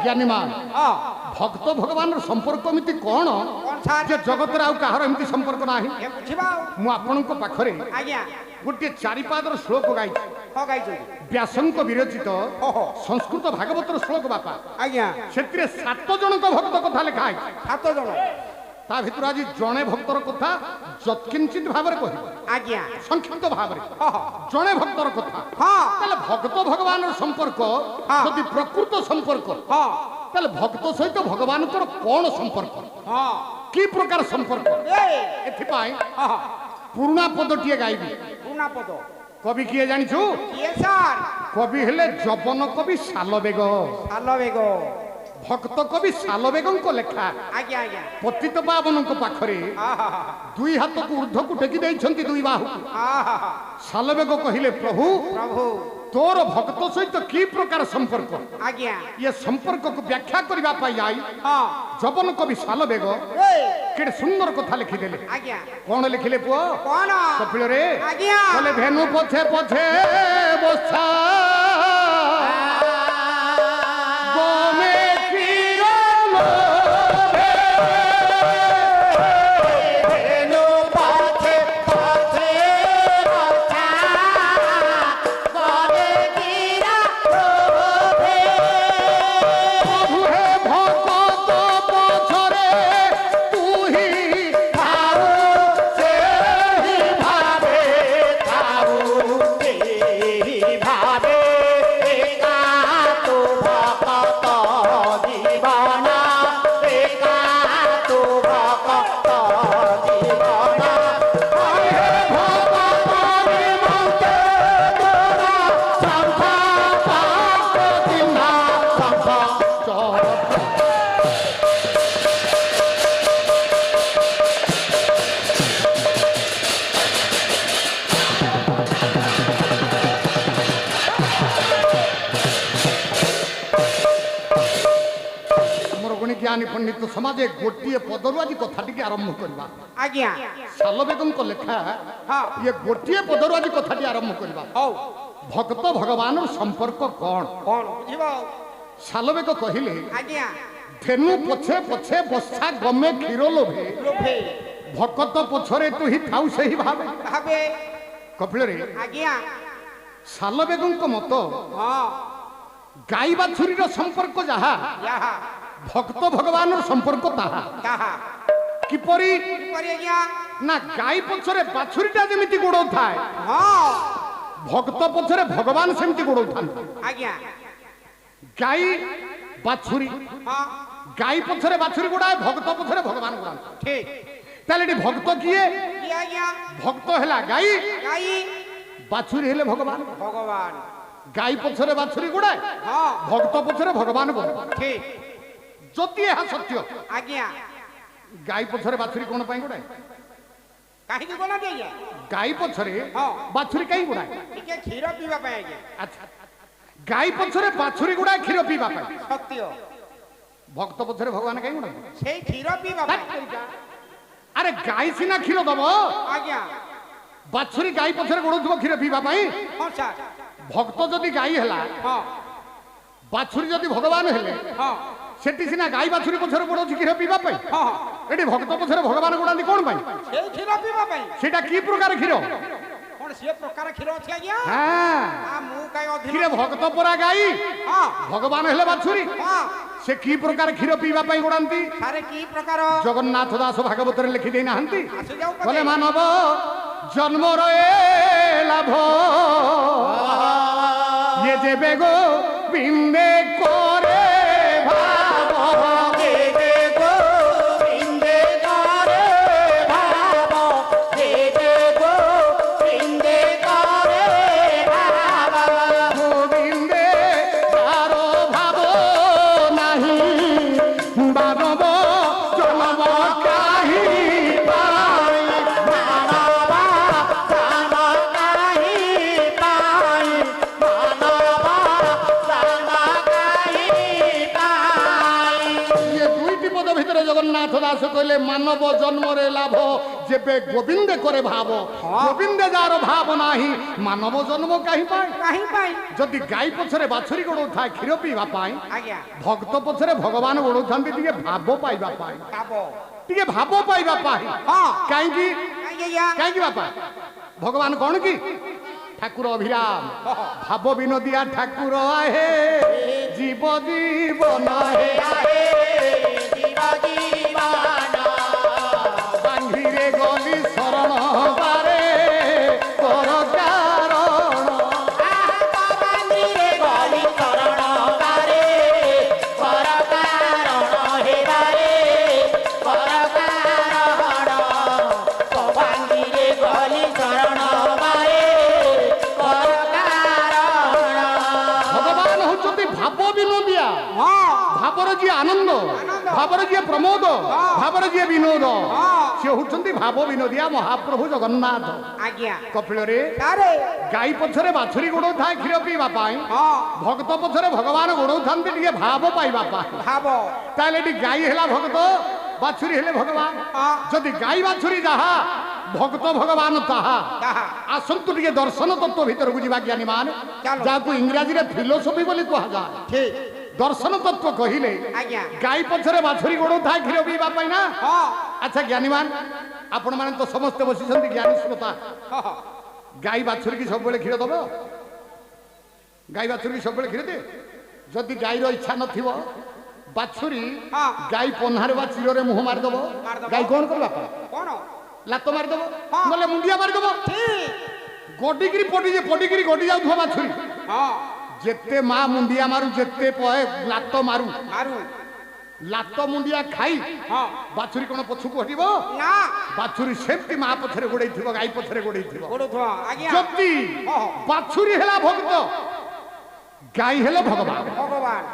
ଜ୍ଞାନୀମାନ ହଁ ଭକ୍ତ ଭଗବାନର ସମ୍ପର୍କ ଏମିତି କ'ଣ କଣ ସାର୍ ଯେ ଜଗତରେ ଆଉ କାହାର ଏମିତି ସମ୍ପର୍କ ନାହିଁ। ଏ ବୁଝିବା ଆଉ। ମୁଁ ଆପଣଙ୍କ ପାଖରେ ଆଜ୍ଞା ଗୋଟିଏ ଚାରିପାଦର ଶ୍ଲୋକ ଗାଇଛି। ହଁ ଗାଇଛନ୍ତି ବ୍ୟାସଙ୍କ ବିରଚିତ ଓହୋ ସଂସ୍କୃତ ଭାଗବତର ଶ୍ଲୋକ ବାପା। ଆଜ୍ଞା ସେଥିରେ 7 ଜଣଙ୍କ ଭକ୍ତ କଥା ଲେଖା ହେଇଛି। 7 ଜଣ ତା ଭିତରୁ ଆଜି ଜଣେ ଭକ୍ତର କଥା ଯତ୍କିଞ୍ଚିତ ଭାବରେ କହିବ, ଆଜ୍ଞା ସଂକ୍ଷିପ୍ତ ଭାବରେ। ହଁ ଜଣେ ଭକ୍ତର କଥା। ହଁ ତାହେଲେ ଭକ୍ତ ଭଗବାନର ସମ୍ପର୍କ ଯଦି ପ୍ରକୃତ ସମ୍ପର୍କ, ହଁ ତାହେଲେ ଭକ୍ତ ସହିତ ଭଗବାନଙ୍କର କ'ଣ ସମ୍ପର୍କ, ହଁ କି ପ୍ରକାର ସମ୍ପର୍କ? ଏଥିପାଇଁ ହଁ ପୁରୁଣା ପଦଟିଏ ଗାଇବି। ପୁରୁଣା ପଦ କବି କିଏ ଜାଣିଛୁ? କିଏ ସାର୍? କବି ହେଲେ ଯବନ କବି ଶାଲବେଗ। ଆଲବେଗ ଭକ୍ତ କବି ଶାଲବେଗଙ୍କ ଲେଖା ଆଜ୍ଞା ଆଜ୍ଞା ପତିତ ପାବନଙ୍କ ପାଖରେ ଆହା ଦୁଇ ହାତକୁ ଉର୍ଦ୍ଧ୍ୱକୁ ଟେକି ଦେଇଛନ୍ତି, ଦୁଇ ବାହୁକୁ। ଆହା ଶାଲବେଗ କହିଲେ, ପ୍ରଭୁ ପ୍ରଭୁ ତୋର ଭକ୍ତ ସହିତ କି ପ୍ରକାର ସମ୍ପର୍କ, ଆଜ୍ଞା ଏ ସମ୍ପର୍କକୁ ବ୍ୟାଖ୍ୟା କରିବା ପାଇଁ ଯାଇ ହଁ ଯବନ କବି ଶାଲବେଗ ଏ କେଡ଼େ ସୁନ୍ଦର କଥା ଲେଖିଦେଲେ। ଆଜ୍ଞା କ'ଣ ଲେଖିଲେ ପୁଅ? କଣ କପିଳରେ ଆଜ୍ଞା କହିଲେ, ଭେନୁ ପଛେ ପଛେ ବସା ଗମେ କ୍ଷୀର ଲୋଭେ। ଧେନୁ ପଛେ ପଛେ ବଛା ଗରେ ଗିରା ଲୋଭେ। ପ୍ରଭୁ ହେ ଭଗତ ପଛରେ ତୁ ହିଁ ଥାଉ ସେହି ଭାବେ ଥାଉ ସେହି ଭାବେ ଏକା ତୁ ଭକ୍ତ ଜୀବନ ଏକା ତୁ ଭକ୍ତ ଜୀବନ ହେ ଭଗତ ନିମନ୍ତେ ତୋର ଶଙ୍ଖ ପାପ ଚିହ୍ନ ଶଙ୍ଖ ଚର। ଆମର ଗୁଣି ଜ୍ଞାନୀ ପଣ୍ଡିତ ସମାଜେ ଗୋଟିଏ ପଦରୁ ଆଜି କଥାଟିକି ଆରମ୍ଭ କରିବା। ଆଜ୍ଞା ଶାଲବେଗଙ୍କ ଲେଖା ହଁ ଇଏ ଗୋଟିଏ ପଦରୁ ଆଜି କଥାଟି ଆରମ୍ଭ କରିବା। ହଉ ଭକ୍ତ ଭଗବାନର ସମ୍ପର୍କ କ'ଣ? କଣ ବୁଝିବା ଆଉ। ଶାଲବେଗ କହିଲେ, ଆଜ୍ଞା ଧେନୁ ପଛେ ପଛେ ବସା ଗମେ କ୍ଷୀର ଲୋଭେ। ଲୋଭେ ଭକତ ପଛରେ ତୁ ହିଁ ଥାଉ ସେହି ଭାବେ। ଭାବେ କପିଳରେ ଆଜ୍ଞା ଶାଲବେଗଙ୍କ ମତ, ହଁ ଗାଈ ବାଛୁରୀର ସମ୍ପର୍କ ଯାହା, ଯାହା ଭକ୍ତ ଭଗବାନର ସମ୍ପର୍କ ତାହା। ତାହା କିପରି କିପରି ଆଜ୍ଞା ନା, ଗାଈ ପଛରେ ବାଛୁରୀଟା ଯେମିତି ଗୋଡ଼ଉଥାଏ, ହଁ ଭକ୍ତ ପଛରେ ଭଗବାନ ସେମିତି ଗୋଡ଼ଉଥାନ୍ତି। ଆଜ୍ଞା ଗାଈ ବାଛୁରୀ, ହଁ ଗାଈ ପଛରେ ବାଛୁରୀ ଗୋଡ଼ାଏ, ଭକ୍ତ ପଛରେ ଭଗବାନ ଗୋଡ଼ାନ୍ତି। ଠିକ ତାହେଲେ ଏଠି ଭକ୍ତ କିଏ? କିଏ ଆଜ୍ଞା? ଭକ୍ତ ହେଲା ଗାଈ, ଗାଈ ବାଛୁରୀ ହେଲେ ଭଗବାନ। ଭଗବାନ ଗାଈ ପଛରେ ବାଛୁରୀ ଗୋଡ଼ାଏ, ହଁ ଭକ୍ତ ପଛରେ ଭଗବାନ ଗୋଡ଼ାଏ। ଠିକ ଯଦି ଏହା ସତ୍ୟ, ଆଜ୍ଞା ଗାଈ ପଛରେ ବାଛୁରୀ କ'ଣ ପାଇଁ ଗୋଡ଼ାଏ? କାହିଁକି ଗଲାନ୍ତି ଆଜ୍ଞା? ଗାଈ ପଛରେ ହଁ। ବାଛୁରୀ କାହିଁ ଗୋଡ଼ାଏ? ଟିକେ କ୍ଷୀର ପିଇବା ପାଇଁ ଆଜ୍ଞା। ଆଚ୍ଛା, ଗାଈ ପଛରେ ବାଛୁରୀ ଗୋଡ଼ାଏ କ୍ଷୀର ପିଇବା ପାଇଁ, ସତ୍ୟ ଭକ୍ତ ପଛରେ ଭଗବାନ କାହିଁ ଗୋଡ଼ାଏ? ସେଇ କ୍ଷୀର ପିଇବା ପାଇଁ ଆରେ ଗାଈ ସିନା କ୍ଷୀର ଦବ, ଆଜ୍ଞା ବାଛୁରୀ ଗାଈ ପଛରେ ଗୋଡ଼ଉଥିବ କ୍ଷୀର ପିଇବା ପାଇଁ? ହଁ ସାର୍ ଭକ୍ତ ଯଦି ଗାଈ ହେଲା, ହଁ ବାଛୁରୀ ଯଦି ଭଗବାନ ହେଲେ, ହଁ ସେଠି ସିନା ଗାଈ ବାଛୁରୀ ପଛରେ ଗୋଡ଼ଉଛି କ୍ଷୀର ପିଇବା ପାଇଁ, ହଁ ଏଠି ଭକ୍ତ ପଛରେ ଭଗବାନ ଗୋଡ଼ାନ୍ତି କ'ଣ ପାଇଁ? ସେଇ କ୍ଷୀର ପିଇବା ପାଇଁ। ସେଇଟା କି ପ୍ରକାର କ୍ଷୀର? କଣ ସିଏ ପ୍ରକାର କ୍ଷୀର ଅଛି ଆଜ୍ଞା? ହଁ, ମୁଁ କାଇଁ ଅଧିକ କ୍ଷୀର ଭକ୍ତ ପରା ଗାଈ, ହଁ ଭଗବାନ ହେଲେ ବାଛୁରୀ। ହଁ ସେ କି ପ୍ରକାର କ୍ଷୀର ପିଇବା ପାଇଁ ଗୋଡ଼ାନ୍ତି? ସାରେ କି ପ୍ରକାର? ଜଗନ୍ନାଥ ଦାସ ଭାଗବତରେ ଲେଖି ଦେଇନାହାନ୍ତି? ଆସିଯାଉ କହିଲେ, ମାନବ ଜନ୍ମର ଏ ଲାଭ ଇଏ ଯେବେ ଗୋ ବିନ୍ଦେ করে ভাব দেবে গোবিন্দে করে ভাব দেবে গোবিন্দে করে ভাব গোবিন্দে তার ভাব নাহি ରାଜ୍ୟର ଜଗନ୍ନାଥ ଦାସ କହିଲେ ମାନବ ଜନ୍ମରେ ଲାଭ ଯେବେ ଗୋବିନ୍ଦେ କରେ ଭାବ ଗୋବିନ୍ଦେ ଯାହାର ଭାବ ନାହିଁ ମାନବ ଜନ୍ମ କାହିଁ ପାଇଁ କାହିଁ ପାଇଁ ଯଦି ଗାଈ ପଛରେ ବାଛୁରୀ ଗୋଡଉଥାଏ କ୍ଷୀର ପିଇବା ପାଇଁ ଆଜ୍ଞା ଭକ୍ତ ପଛରେ ଭଗବାନ ଗୋଡଉଥାନ୍ତି ଟିକେ ଭାବ ପାଇବା ପାଇଁ ଭାବ ଟିକେ ଭାବ ପାଇବା ପାଇଁ ହଁ କାହିଁକି ଆଜ୍ଞା କାହିଁକି ବାପା ଭଗବାନ କଣ କି ଠାକୁର ଅଭିରାମ ଭାବ ବିନୋଦିଆ ଠାକୁର ଆହେ ଜୀବ ଜୀବନ ହେ ବାଙ୍ଗିରେ ଗଲି ଶରଣ ବାରେ କର କାରଣ ଭଗବାନ ହଉଛନ୍ତି ଭାବ ବିନୋଦିଆ ହଁ ଭାବର ଯିଏ ଆନନ୍ଦ ଭାବର ଯିଏ ପ୍ରମୋଦ ଭାବର ଯିଏ ବିନୋଦ ସେ ହଉଛନ୍ତି ଭାବ ବିନୋଦିଆ ମହାପ୍ରଭୁ ଜଗନ୍ନାଥ ଆଜ୍ଞା କପିଳରେ ଆରେ ଗାଈ ପଛରେ ବାଛୁରୀ ଗୋଡଉଥାଏ କ୍ଷୀର ପିଇବା ପାଇଁ ହଁ ଭକ୍ତ ପଛରେ ଭଗବାନ ଗୋଡଉଥାନ୍ତି ଟିକେ ଭାବ ପାଇବା ପାଇଁ ଭାବ ତାହେଲେ ଏଠି ଗାଈ ହେଲା ଭକ୍ତ ବାଛୁରୀ ହେଲେ ଭଗବାନ ହଁ ଯଦି ଗାଈ ବାଛୁରୀ ଯାହା ଭକ୍ତ ଭଗବାନ ତାହା ତାହା ଆସନ୍ତୁ ଟିକେ ଦର୍ଶନ ତତ୍ତ୍ୱ ଭିତରକୁ ଯିବା ଜ୍ଞାନୀ ମାନେ ଚାଲ। ଯାହାକୁ ଇଂରାଜୀରେ ଫିଲୋସଫି ବୋଲି କୁହାଯାଏ ଠିକ ଦର୍ଶନ ତତ୍ତ୍ୱ କହିଲେ ଆଜ୍ଞା ଗାଈ ପଛରେ ବାଛୁରୀ ଗୋଡଉଥାଏ କ୍ଷୀର ପିଇବା ପାଇଁ ନା ହଁ ଆଚ୍ଛା ଜ୍ଞାନୀମାନ ଆପଣମାନେ ତ ସମସ୍ତେ ବସିଛନ୍ତି ଜ୍ଞାନୀ ଶ୍ରୋତା ହଁ ହଁ ଗାଈ ବାଛୁରୀ କି ସବୁବେଳେ କ୍ଷୀର ଦବ ଗାଈ ବାଛୁରୀ କି ସବୁବେଳେ କ୍ଷୀର ଦେ ଯଦି ଗାଈର ଇଚ୍ଛା ନଥିବ ବାଛୁରୀ ହଁ। ଗାଈ ପହ୍ନାରେ ବା ଚିରରେ ମୁହଁ ମାରିଦବ ମାରିଦବ। ଗାଈ କଣ କରିବ ବାପା କଣ ଲାତ ମାରିଦବ ହଁ। ନହେଲେ ମୁଣ୍ଡିଆ ମାରିଦବ ଠିକ ଗଡିକିରି ପଡିକିରି ଗଡି ଯାଉଥିବ ବାଛୁରୀ ହଁ ଯେତେ ମା ମୁଣ୍ଡିଆ ମାରୁ ଯେତେ ପଏ ଲାତ ମାରୁ ମାରୁ ଲାତ ମୁଣ୍ଡିଆ ଖାଇ ହଁ ବାଛୁରୀ କଣ ପଛକୁ ହଟିବ ନା ବାଛୁରୀ ସେମିତି ମା ପଛରେ ଗୋଡେଇଥିବ ଗାଈ ପଛରେ ଗୋଡେଇଥିବ ଗୋଡୁଥିବ ଆଜ୍ଞା ଯଦି ହଁ। ବାଛୁରୀ ହେଲା ଭକ୍ତ ଗାଈ ହେଲେ ଭଗବାନ ଭଗବାନ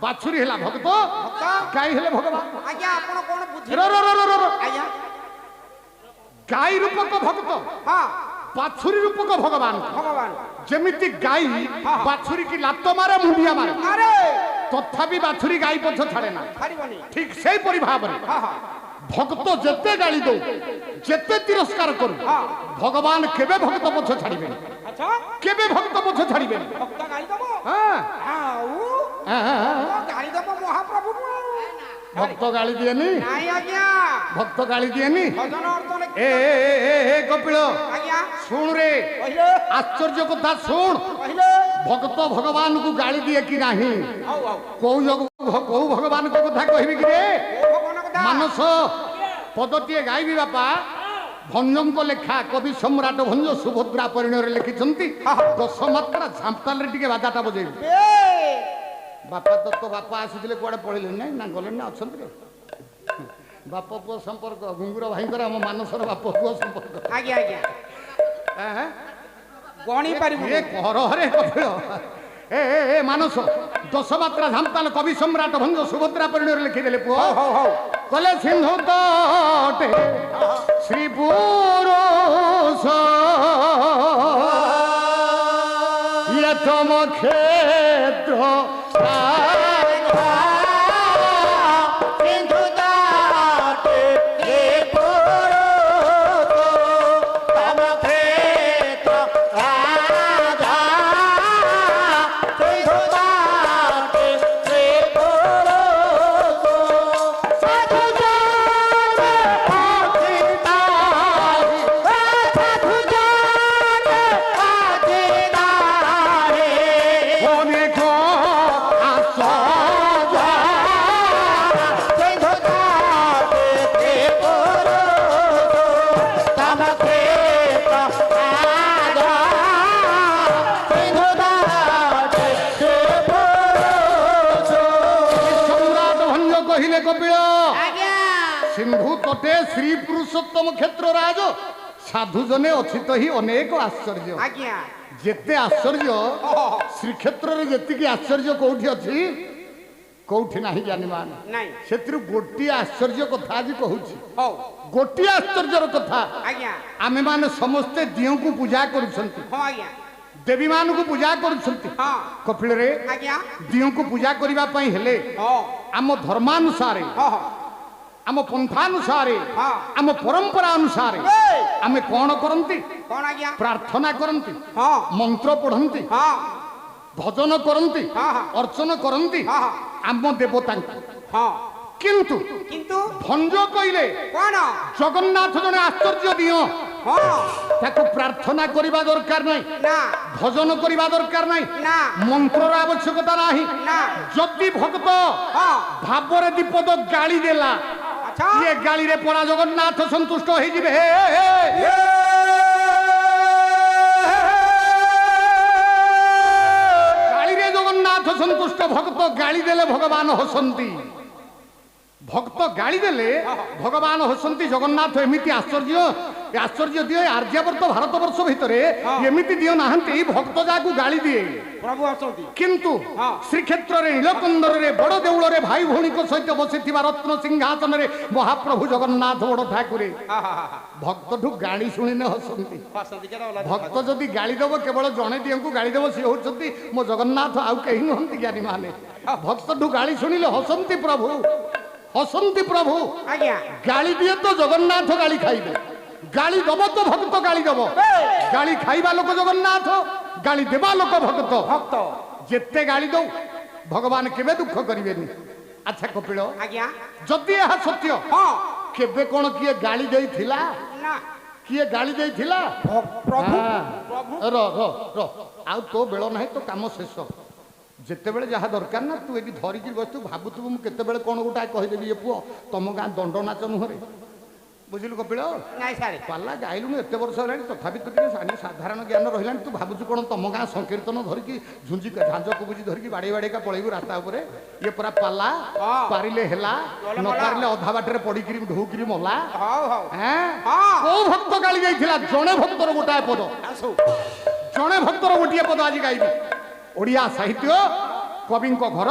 ବାଛୁରୀ ହେଲା ଭକ୍ତ ଭକ୍ତ ଗାଈ ହେଲେ ଭଗବାନ ଆଜ୍ଞା ଆପଣ କଣ ବୁଝିଲେ ର ର ର ର ର ର। ଆଜ୍ଞା ଗାଈ ରୂପକ ଭକ୍ତ ହଁ ବାଛୁରୀ ରୂପକ ଭଗବାନ ଭଗବାନ ଯେମିତି ଗାଈ ବାଛୁରୀ କି ଲାତ ମାରେ ମୁଣ୍ଡିଆ ମାରେ ଆରେ ତଥାପି ବାଛୁରୀ ଗାଈ ପଛ ଛାଡେ ନା ଛାଡ଼ିବନି ଠିକ ସେଇପରି ଭାବରେ ହଁ ହଁ ଭକ୍ତ ଯେତେ ଗାଳି ଦଉ ଯେତେ ତିରସ୍କାର କରୁ ଭଗବାନ କେବେ ଭକ୍ତ ପଛ ଛାଡ଼ିବେନି ଆଚ୍ଛା କେବେ ଭକ୍ତ ପଛ ଛାଡ଼ିବେନି ଭକ୍ତ ଗାଳି ଦବ ହଁ ଆଉ ଗାଳି ଦବ ମହାପ୍ରଭୁକୁ ଆଉ ଭକ୍ତ ଗାଳି ଦିଏନି ନାଇଁ ଆଜ୍ଞା ଭକ୍ତ ଗାଳି ଦିଏନି ଭଜନ ଅର୍ଚ୍ଚନା ଏ କପିଳ ଆଜ୍ଞା ଶୁଣ ରେ କହିଲେ ଆଶ୍ଚର୍ଯ୍ୟ କଥା ଶୁଣ କହିଲେ ଭକ୍ତ ଭଗବାନଙ୍କୁ ଗାଳି ଦିଏ କି ନାହିଁ ହଉ ହଉ କୋଉ ଭଗବାନଙ୍କ କଥା କହିବି କି ରେ କୋଉ ଭଗବାନ କଥା ମାନସ ପଦଟିଏ ଗାଇବି ବାପା ଭଞ୍ଜଙ୍କ ଲେଖା କବି ସମ୍ରାଟ ଭଞ୍ଜ ସୁଭଦ୍ରା ପରିଣୟରେ ଲେଖିଛନ୍ତି ଦଶ ମାତ୍ରା ଝାମ୍ପାଲରେ ଟିକେ ବାଜାଟା ବଜେଇବି ଏ ବାପା ତ ବାପା ଆସିଥିଲେ କୁଆଡେ ପଳେଇଲେ ନାଇଁ ନା ଗଲେନି ନା ଅଛନ୍ତି ରେ ବାପ ପୁଅ ସମ୍ପର୍କ ଘୁଙ୍ଗୁର ଭାଇଙ୍କର ଆମ ମାନସର ବାପ ପୁଅ ସମ୍ପର୍କ ଆଜ୍ଞା ଆଜ୍ଞା ଗଣି ପାରିବୁ ଏ କରହରେ କପିଳ ଏ ମାନସ ଦଶ ମାତ୍ରା ଝାମ୍ପାଲ କବି ସମ୍ରାଟ ଭଞ୍ଜ ସୁଭଦ୍ରା ପରିଣୟରେ ଲେଖିଦେଲେ ପୁଅ ହଉ ହଉ କଲେ ସିନ୍ଧୁ ତଟେ ଶ୍ରୀ ପୁରୁଷ ଇଏ ତମ କ୍ଷେତ୍ର କହିଲେ କପିଳ ସିନ୍ଧୁ ତଟେ ଶ୍ରୀ ପୁରୁଷୋତ୍ତମ କ୍ଷେତ୍ର ରାଜ ସାଧୁ ଜନେ ଅଚିତ ହିଁ ଅନେକ ଆଶ୍ଚର୍ଯ୍ୟ ଆଜ୍ଞା ଯେତେ ଆଶ୍ଚର୍ଯ୍ୟ ଶ୍ରୀକ୍ଷେତ୍ରରେ ଯେତିକି ଆଶ୍ଚର୍ଯ୍ୟ କୋଉଠି ଅଛି କୋଉଠି ନାହିଁ ଜ୍ଞାନୀମାନ ନାଇଁ ସେଥିରୁ ଗୋଟିଏ ଆଶ୍ଚର୍ଯ୍ୟ କଥା ଆଜି କହୁଛି ହଉ ଗୋଟିଏ ଆଶ୍ଚର୍ଯ୍ୟର କଥା ଆଜ୍ଞା ଆମେମାନେ ସମସ୍ତେ ଦିଅଙ୍କୁ ପୂଜା କରୁଛନ୍ତି ହଁ ଆଜ୍ଞା ଦେବୀ ମାନଙ୍କୁ ପୂଜା କରୁଛନ୍ତି ହଁ କପିଳରେ ଆଜ୍ଞା ଦିଅଙ୍କୁ ପୂଜା କରିବା ପାଇଁ ହେଲେ ହଁ ଆମ ଧର୍ମାନୁସାରେ ହଁ ହଁ आम पंथानुसार हाँ। आम परंपरा अनुसार आमे कौन करंती कौन आज्ञा प्रार्थना करंती हाँ मंत्र पढ़ंती हाँ भजन करंती हाँ, हाँ। अर्चन करंती हाँ, हाँ। आम देवता हाँ किंतु किंतु भंज कहले कौन जगन्नाथ जने आश्चर्य दियो हाँ ताको प्रार्थना करिबा दरकार नहीं ना भजन करिबा दरकार नहीं ना मंत्रर आवश्यकता नहीं ना जदि भक्त हाँ भावरे दीपद गाली देला अच्छा ये गाली रे परा जगन्नाथ संतुष्ट हो जिवे गाली रे जगन्नाथ संतुष्ट भक्त गाली देले भगवान हसंती भक्त गाली देले भगवान हसंती जगन्नाथ एमिति आश्चर्य दिए आर्यावर्त भारत वर्ष भितरे एमिति दियो नाहंती भक्त जाकू गाली दिए प्रभु आसंती किंतु हाँ। श्रीक्षेत्र रे नीलकंदर रे बड़ देउल रे भाई भौणी को सहित बसिथिबा रत्न सिंहासन रे महाप्रभु जगन्नाथ बड़ ठाकुरे भक्त ठू गाली शुणिने हसंती आसंती केना होला भक्त जदि गाली देव केवल जणे दियंकु गाली देव से होचंती मो जगन्नाथ आउ कहीं नहंती ज्ञानी माने भक्त ठू गाली शुणिले हसंती प्रभु आज्ञा गाली दिए तो जगन्नाथ गाली खाइबे गाली दब तो भक्त गाली दब गाली खाइबा लोक जगन्नाथ गाली देबा लोक भक्त भक्त जेते गाली दो भगवान केबे दुख करिवेनी अच्छा कपिल आज्ञा जदि यह सत्य हाँ केबे कोन किए गाली देइथिला ना किए गाली देइथिला प्रभु हाँ। प्रभु र र र आउ तो बेल नाही तो काम शेष जेतेबेले जहाँ दरकार ना तू एटी धरिकी बसतु भाबुथु मु केतेबेले कोन गोटा कहिदेबी ये पुओ तुम गाँ दंड नाच नुहरे बुझिलु कपिल नाइ सारे पाला गाइलुनु एते वर्ष हेलानी तथापि तो टिके साधारण ज्ञान रहिलानी तू भाबुछु कोन तुम गाँ संकीर्तन धरिकी झुंझी झांझ कुबुझी धरिकी बाड़ी बाड़ीका पळेबु रास्ता उपरे ये पूरा पाला हाँ। पारिले हेला नले न मला। पारिले अधा बाटरे पडिकिरी ढोकिरी मला हाउ हाउ हैं हाँ। को भक्त गाली जाइथिला जणे भक्तर गोटाए पद आसु जणे भक्तर गोटिए पद आज गाइबी ओडिया साहित्य कविंक घर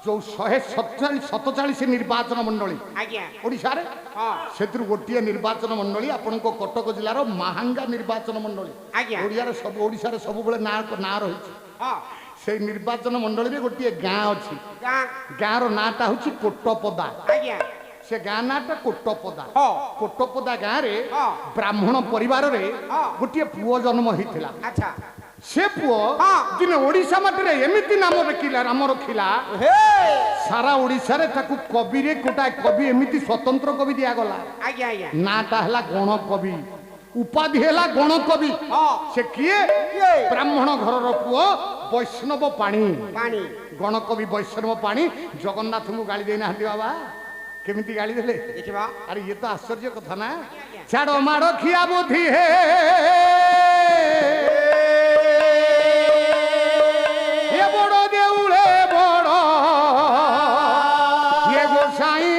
जो 147 निर्वाचन मंडली आज्ञा ओडिशा रे हाँ सेतु गोटे निर्वाचन मंडली आपण कटक जिलार महांगा निर्वाचन मंडली आज्ञा ओडिया सब ओडिशा रे सब बेले ना रही हाँ से निर्वाचन मंडली रे गोटे गाँ अच्छी गाँ गाँ रो नाटा हूँ कोटपदा आज्ञा से गाँ नाटा कोटपदा हाँ कोटपदा गाँ रे हाँ। ब्राह्मण परिवार रे हाँ। गोटे पुओ जन्म होइथिला अच्छा से पुओ हाँ। दिने ओडिशा माटरे एमिति नाम रखिला राम रखिला हे सारा ओडिशा रे ताकू कवि रे कोटा कवि एमिति स्वतंत्र कवि दिया गला आज्ञा आज्ञा नाटा हला गण कवि उपाधि हला गण कवि हाँ से किए किए? ब्राह्मण घर पुओ वैष्णव पाणी पानी गण कवि वैष्णव पाणी जगन्नाथ को गाली देना बाबा केमिति गाली देले देखिबा अरे ये तो आश्चर्य कथा ना छाड़ो माड़ो खिया बुद्धि है ये बड़ो देउले बड़ो ये गोसाई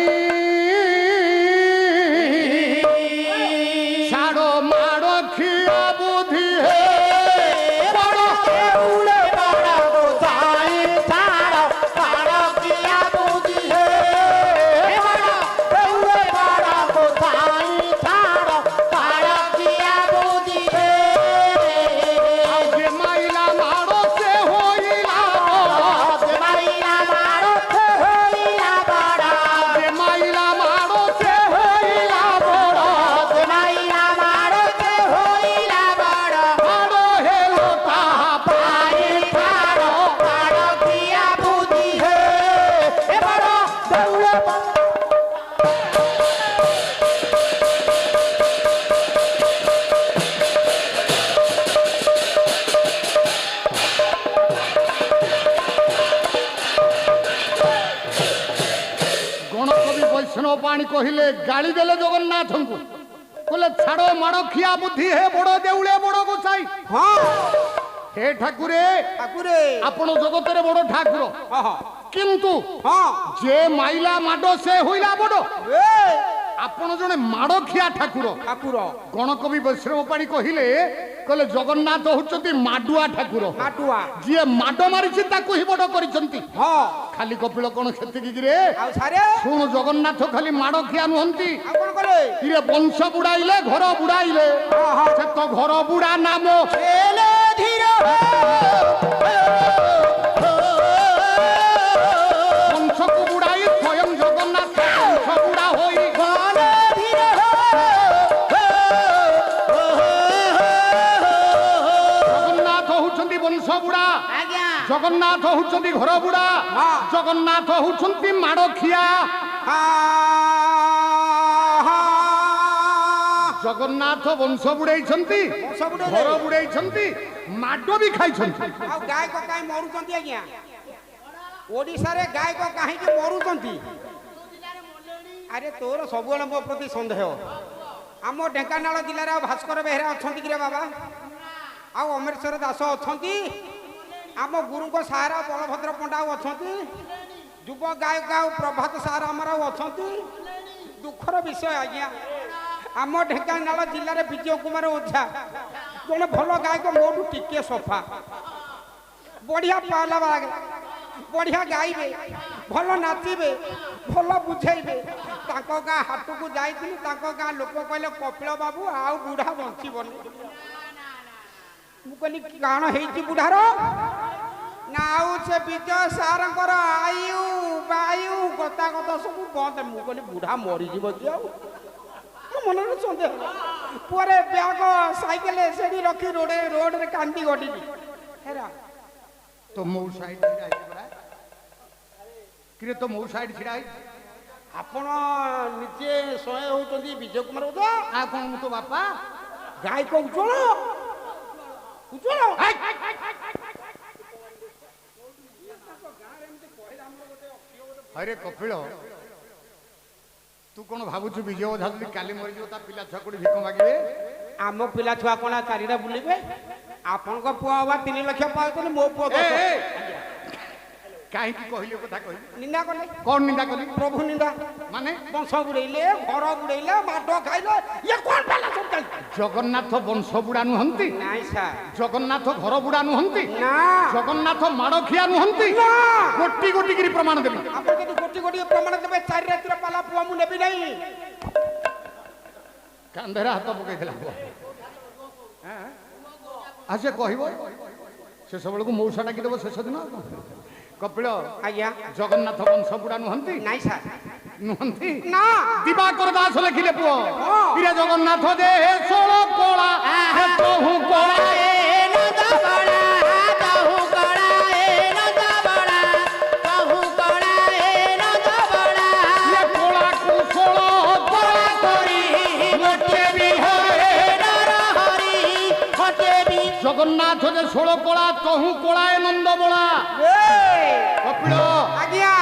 छाड़ो माड़ो खिया बुद्धि है बड़ो देउले बड़ा गोसाई छाड़ो बड़ा किया बुद्धि है बड़ा देउले बड़ा गोसाई छाड़ो बड़ा किया बुद्धि है जे माइला माड़ो से होइला देवाईला मारो से होइला बड़ा जे माइला माड़ो से होइला बड़ो देवाईला मारो से होइला बड़ा माड़ो हे लोटा पाई छाड़ो बड़ा किया बुद्धि है बड़ा देउले गणकवि वैष्णव पाणी कहिले गाली देले जगन्नाथ को बोले छाड़ो माड़ो खिया बुद्धि है बड़ो देउले बड़ो गोसाई हाँ हे ठाकुरे ठाकुरे आपण जगतरे बड़ो ठाकुर हाँ हाँ किंतु हाँ जे माइला माडो से होइला बड़ो ए आपण जने माडो खिया ठाकुर ठाकुर गणकवि वैष्णव पाणी कहिले कहले जगन्नाथ होचंती माडुआ ठाकुर माटुआ जे माड मारिछि ताकू ही बड़ करिसंती हाँ खाली कपिल कोन खेती रे आउ सारे शुणु जगन्नाथ खाली माड़ खिया नुहंती आउ कोन करे इरे वंश बुड़ाइले घर बुड़ाइले हाँ हाँ से तो घर बुड़ा नाम एले धीरे वंश को बुड़ाई स्वयं जगन्नाथ वंश बुड़ा ଜଗନ୍ନାଥ ହଉଛନ୍ତି ଘର ବୁଢା, ହଁ। ଜଗନ୍ନାଥ ହଉଛନ୍ତି ମାଡ଼ଖିଆ। ଜଗନ୍ନାଥ ବଂଶ ବୁଡେଇଛନ୍ତି, ବଂଶ ବୁଡେଇଲେ। ଘର ବୁଡେଇଛନ୍ତି, ମାଡ ବି ଖାଇଛନ୍ତି। ଆଉ ଗାୟକ କାହିଁ ମରୁଛନ୍ତି ଆଜ୍ଞା? ଓଡ଼ିଶାରେ ଗାୟକ କାହିଁକି ମରୁଛନ୍ତି? ଆରେ ତୋର ସବୁବେଳେ ମୋ ପ୍ରତି ସନ୍ଦେହ। ଆମ ଢେଙ୍କାନାଳ ଜିଲ୍ଲାରେ ଆଉ ଭାସ୍କର ବେହେରା ଅଛନ୍ତି କିରେ ବାବା? ଆଉ ଅମରେଶ୍ୱର ଦାସ ଅଛନ୍ତି? ଆମ ଗୁରୁଙ୍କ ସାହାରା ବଳଭଦ୍ର ପଣ୍ଡା ଆଉ ଅଛନ୍ତି? ଯୁବ ଗାୟକ ଆଉ ପ୍ରଭାତ ସାହାରା ଆମର ଆଉ ଅଛନ୍ତି? ଦୁଃଖର ବିଷୟ ଆଜ୍ଞା। ଆମ ଢେଙ୍କାନାଳ ଜିଲ୍ଲାରେ ବିଜୟ କୁମାର ଓଝା ଜଣେ ଭଲ ଗାୟକ, ମୋଠୁ ଟିକେ ସଫା, ବଢିଆ ପାଲା ବଢିଆ ଗାଇବେ, ଭଲ ନାଚିବେ, ଭଲ ବୁଝେଇବେ। ତାଙ୍କ ଗାଁ ହାଟକୁ ଯାଇଥିଲି, ତାଙ୍କ ଗାଁ ଲୋକ କହିଲେ କପିଳ ବାବୁ ଆଉ ବୁଢା ବଞ୍ଚିବନି। ମୁଁ କହିଲି କାଣ ହେଇଛି ବୁଢାର? ନା ଆଉ ସେ ବିଜୟ ସାରଙ୍କର ଆୟୁ ବାୟୁ ଗତାଗତ ସବୁ ବନ୍ଦ। ମୁଁ କହିଲି ବୁଢା ମରିଯିବ କି ଆଉ? ମନରେ ସନ୍ଦେହ। ପରେ ବ୍ୟାଗ ସାଇକେଲ ସେଠି ରଖି ରୋଡରେ କାନ୍ଦି ଗଡ଼ିବି। ହେରା তো মৌ সাইড ছিড়া হইছে পরা কিরে তো মৌ সাইড ছিড়া হইছে ଆପଣ ନିଜେ ସ୍ୱୟଂ ହେଉଛନ୍ତି ବିଜୟ କୁମାର ଓଝା। আর কোন মু তো বাপা ଗାୟକ ଉଜ୍ଜଳ ଉଜ୍ଜଳ। আরে কপিল তু কোন ভাবুছু বিজয় ওঝা যদি কালি মরিଯିବ তা পিলা ছুয়া কোটি ভিক মাগিবে? ଆମ ପିଲା ଛୁଆ କଣ ଚାରିଟା ବୁଲିବେ? ଆପଣଙ୍କ ପୁଅ ବା 3 ଲକ୍ଷ ପାଉଛନ୍ତି, ମୋ ପୁଅ ଏ ଏ কাহিকি কহিলে কথা কহিলি ନିନ୍ଦା କଲେ। কোন নিন্দা কলি ପ୍ରଭୁ ନିନ୍ଦା, মানে ବଂଶ ବୁଡେଇଲେ, ଘର ବୁଡେଇଲେ, ମାଡ ଖାଇଲେ। ଇଏ କଣ ପାଲା ସବୁ ଚାଲିଛି? জগন্নাথ বংশ বুড়া নুহନ୍ତି, ନାଇଁ ସାର୍, জগন্নাথ ঘর বুড়া নুহନ୍ତି, ନା। জগন্নাথ মাড়খিয়া নুহନ୍ତି। ନା। গোটি গোটি করে প্রমাণ দেবি। ଆପଣ ଯଦି ଗୋଟି ଗୋଟି ପ୍ରମାଣ ଦେବେ, 4 ରାତିର ପାଲା ପୁଅ ମୁଁ ନେବି ନାହିଁ। কান্ধেরা হাত পকাইলা আচ্ছা কহিব শেষ বেড়ে মৌসা ডাকি দেব শেষ দিন কপিল ଆଜ୍ଞା জগন্নাথ বংশ বুড়া নুহନ୍ତି ନାଇଁ ସାର୍, নুহନ୍ତି ନା। দিবাকর দাস লেখিলে পুয় হ্যাঁ। ইরে জগন্নাথ যে ষোল কলা বহু কলা জগন্নাথ যে ষোল কলা তহু কলায় নন্দ বলা কপিল ଆଜ୍ଞା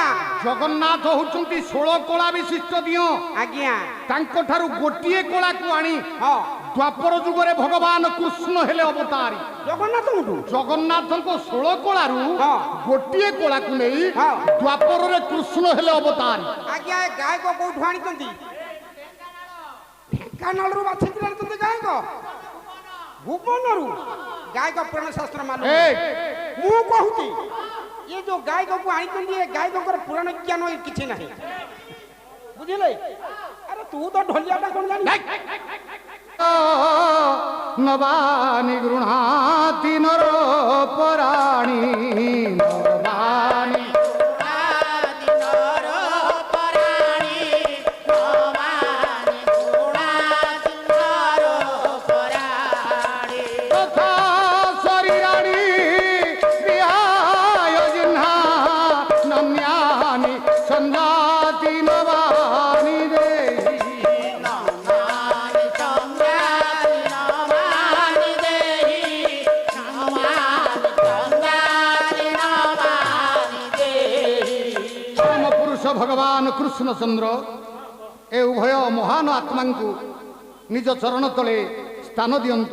জগন্নাথ হচ্ছন্তি 16 কলা বিশিষ্ট দিও ଆଜ୍ଞା তাঙ্কঠারু গোটিয়ে কলাকু আনি ହଁ দ্বাপর যুগরে ভগবান কৃষ্ণ হেলে অবতারী ଜଗନ୍ନାଥଙ୍କଠୁ জগন্নাথଙ୍କ 16 কলারু ହଁ গোটিয়ে কলাকু নেই ହଁ দ্বাপরের কৃষ্ণ হেলে অবতারী ଆଜ୍ଞା ଏ ଗାୟକ କୋଉଠୁ ଆଣିଛନ୍ତି? ଢେଙ୍କାନାଳରୁ ବାଛିକି ଆଣିଛନ୍ତି ଗାୟକ, ଭୁବନରୁ। ଗାୟକ ପୁରାଣ ଶାସ୍ତ୍ର ମାଲୁମ। এই ମୁଁ କହୁଛି ଏ ଯୋଉ ଗାୟକକୁ ଆଣିଛନ୍ତି, ଏ ଗାୟକଙ୍କର ପୁରାଣ ଜ୍ଞାନ କିଛି ନାହିଁ, ବୁଝିଲେ? ଆରେ ତୁ ତ ଢୋଲିଆଟା କଣ ଜାଣି? নবানি গৃহাতি নর পরাণী নবানি তথা শরীরাণী বিহায় জিহ্না নন্যানি সঞ্জাতি নবানি দেহি পুরুষ ভগবান কৃষ্ণচন্দ্র এ উভয় মহান আত্মাଙ୍କୁ নিজ চরণ তলে স্থান দিয়ন্তু।